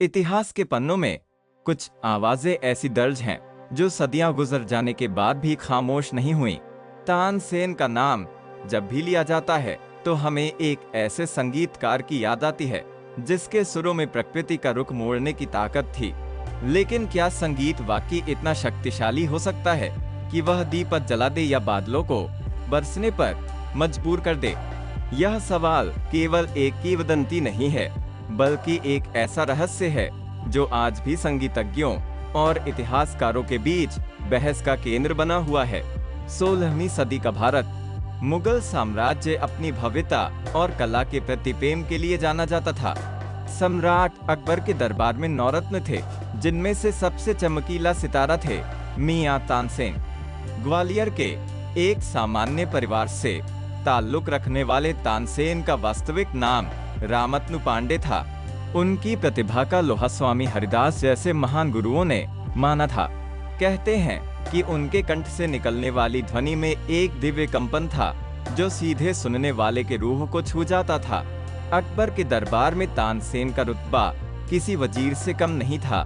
इतिहास के पन्नों में कुछ आवाजें ऐसी दर्ज हैं जो सदियां गुजर जाने के बाद भी खामोश नहीं हुई। तानसेन का नाम जब भी लिया जाता है तो हमें एक ऐसे संगीतकार की याद आती है जिसके सुरों में प्रकृति का रुख मोड़ने की ताकत थी। लेकिन क्या संगीत वाकई इतना शक्तिशाली हो सकता है कि वह दीपक जला दे या बादलों को बरसने पर मजबूर कर दे? यह सवाल केवल एक किंवदंती नहीं है, बल्कि एक ऐसा रहस्य है जो आज भी संगीतज्ञों और इतिहासकारों के बीच बहस का केंद्र बना हुआ है। 16वीं सदी का भारत मुगल साम्राज्य अपनी भव्यता और कला के प्रति प्रेम के लिए जाना जाता था। सम्राट अकबर के दरबार में 9 रत्न थे, जिनमें से सबसे चमकीला सितारा थे मियां तानसेन। ग्वालियर के एक सामान्य परिवार से ताल्लुक रखने वाले तानसेन का वास्तविक नाम रामतनु पांडे था। उनकी प्रतिभा का लोहा स्वामी हरिदास जैसे महान गुरुओं ने माना था। कहते हैं कि उनके कंठ से निकलने वाली ध्वनि में एक दिव्य कंपन था जो सीधे सुनने वाले के रूह को छू जाता था। अकबर के दरबार में तानसेन का रुतबा किसी वजीर से कम नहीं था,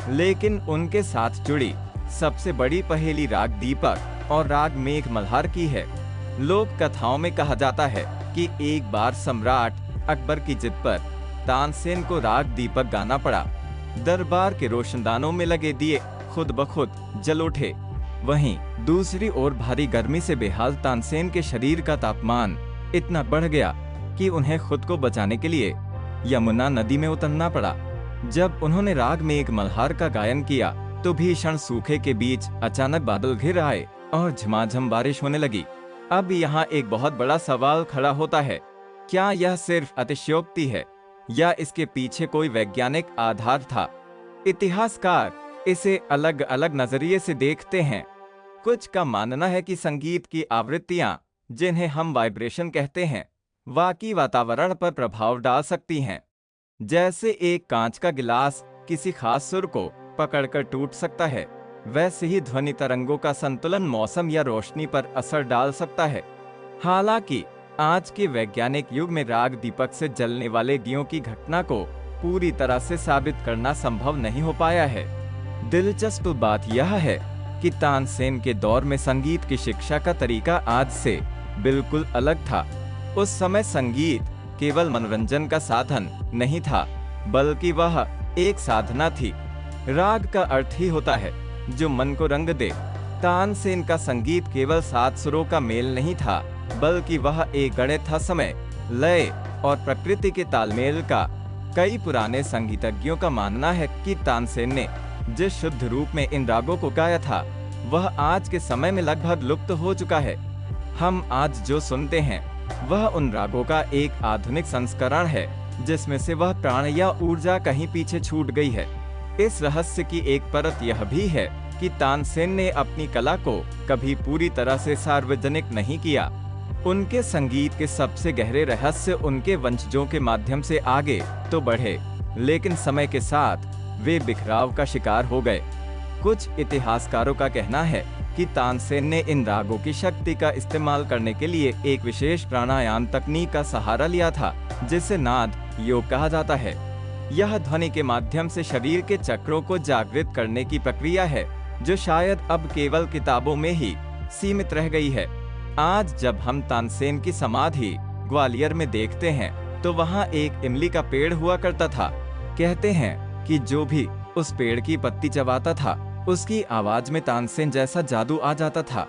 लेकिन उनके साथ जुड़ी सबसे बड़ी पहेली राग दीपक और राग मेघ मल्हार की है। लोक कथाओं में कहा जाता है कि एक बार सम्राट अकबर की जिद पर तानसेन को राग दीपक गाना पड़ा। दरबार के रोशनदानों में लगे दिए खुद ब खुद जल उठे। वहीं दूसरी ओर भारी गर्मी से बेहाल तानसेन के शरीर का तापमान इतना बढ़ गया कि उन्हें खुद को बचाने के लिए यमुना नदी में उतरना पड़ा। जब उन्होंने राग मेघ मल्हार का गायन किया तो भीषण सूखे के बीच अचानक बादल घिर आए और झमाझम बारिश होने लगी। अब यहाँ एक बहुत बड़ा सवाल खड़ा होता है, क्या यह सिर्फ अतिशयोक्ति है या इसके पीछे कोई वैज्ञानिक आधार था? इतिहासकार इसे अलग अलग नजरिए से देखते हैं। कुछ का मानना है कि संगीत की आवृत्तियां, जिन्हें हम वाइब्रेशन कहते हैं, वाकई वातावरण पर प्रभाव डाल सकती हैं। जैसे एक कांच का गिलास किसी खास सुर को पकड़कर टूट सकता है, वैसे ही ध्वनि तरंगों का संतुलन मौसम या रोशनी पर असर डाल सकता है। हालांकि आज के वैज्ञानिक युग में राग दीपक से जलने वाले दियों की घटना को पूरी तरह से साबित करना संभव नहीं हो पाया है। दिलचस्प बात यह है कि तानसेन के दौर में संगीत की शिक्षा का तरीका आज से बिल्कुल अलग था। उस समय संगीत केवल मनोरंजन का साधन नहीं था, बल्कि वह एक साधना थी। राग का अर्थ ही होता है जो मन को रंग दे। तानसेन का संगीत केवल 7 सुरों का मेल नहीं था, बल्कि वह एक गणित था, समय, लय और प्रकृति के तालमेल का। कई पुराने संगीतज्ञों का मानना है कि तानसेन ने जिस शुद्ध रूप में इन रागों को गाया था, वह आज के समय में लगभग लुप्त हो चुका है। हम आज जो सुनते हैं वह उन रागों का एक आधुनिक संस्करण है, जिसमें से वह प्राण या ऊर्जा कहीं पीछे छूट गई है। इस रहस्य की एक परत यह भी है कि तानसेन ने अपनी कला को कभी पूरी तरह से सार्वजनिक नहीं किया। उनके संगीत के सबसे गहरे रहस्य उनके वंशजों के माध्यम से आगे तो बढ़े, लेकिन समय के साथ वे बिखराव का शिकार हो गए। कुछ इतिहासकारों का कहना है कि तानसेन ने इन रागों की शक्ति का इस्तेमाल करने के लिए एक विशेष प्राणायाम तकनीक का सहारा लिया था, जिसे नाद योग कहा जाता है। यह ध्वनि के माध्यम से शरीर के चक्रों को जागृत करने की प्रक्रिया है, जो शायद अब केवल किताबों में ही सीमित रह गई है। आज जब हम तानसेन की समाधि ग्वालियर में देखते हैं तो वहाँ एक इमली का पेड़ हुआ करता था। कहते हैं कि जो भी उस पेड़ की पत्ती चबाता था, उसकी आवाज में तानसेन जैसा जादू आ जाता था।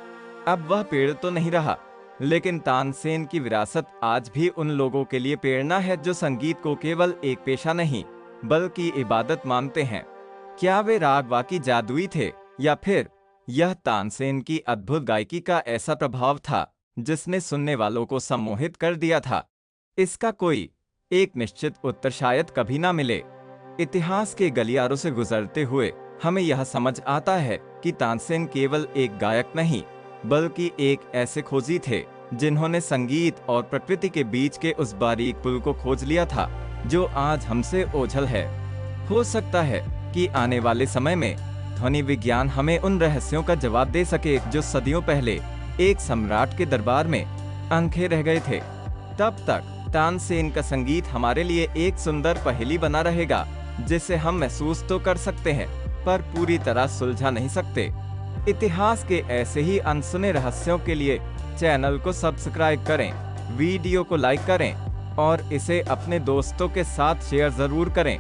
अब वह पेड़ तो नहीं रहा, लेकिन तानसेन की विरासत आज भी उन लोगों के लिए प्रेरणा है जो संगीत को केवल एक पेशा नहीं बल्कि इबादत मानते हैं। क्या वे राग वाकई जादुई थे या फिर यह तानसेन की अद्भुत गायकी का ऐसा प्रभाव था जिसने सुनने वालों को सम्मोहित कर दिया था? इसका कोई एक निश्चित उत्तर शायद कभी ना मिले। इतिहास के गलियारों से गुजरते हुए हमें यह समझ आता है कि तानसेन केवल एक गायक नहीं, बल्कि एक ऐसे खोजी थे जिन्होंने संगीत और प्रकृति के बीच के उस बारीक पुल को खोज लिया था जो आज हमसे ओझल है। हो सकता है कि आने वाले समय में ध्वनि विज्ञान हमें उन रहस्यों का जवाब दे सके जो सदियों पहले एक सम्राट के दरबार में अनखे रह गए थे। तब तक तानसेन का संगीत हमारे लिए एक सुंदर पहेली बना रहेगा। जिसे हम महसूस तो कर सकते हैं पर पूरी तरह सुलझा नहीं सकते। इतिहास के ऐसे ही अनसुने रहस्यों के लिए चैनल को सब्सक्राइब करें, वीडियो को लाइक करें और इसे अपने दोस्तों के साथ शेयर जरूर करें।